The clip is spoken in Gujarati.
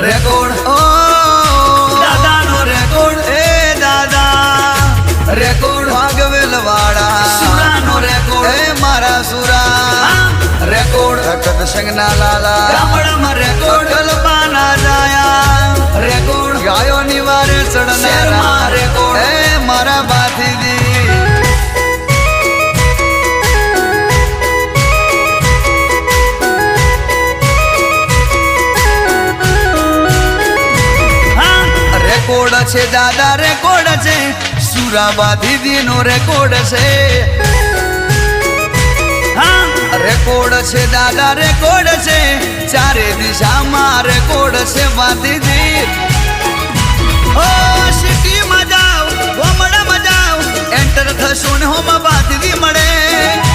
રેકોર્ડ ઓ દાદાનો રેકોર્ડ એ દાદા રેકોર્ડ ભાગવેલ વાળા સુરાનો રેકોર્ડ એ મારા સુરા રેકોર્ડ હકત સંગના લાલા ગામડામાં રેકોર્ડ કલ્પાના જાયા રેકોર્ડ ગાયો નિવારે ચડનારા રેકોર્ડ એ મારા બાથીજી રેકોર્ડ છે દાદા રેકોર્ડ છે સુરાબા દીદી નો રેકોર્ડ છે રેકોર્ડ છે દાદા રેકોર્ડ છે ચારે દિશામાં રેકોર્ડ છે વાદીદી ઓ સિટીમાં જાવ ગામડામાં જાવ એન્ટર થશો ને હોમાં વાદીદી મળે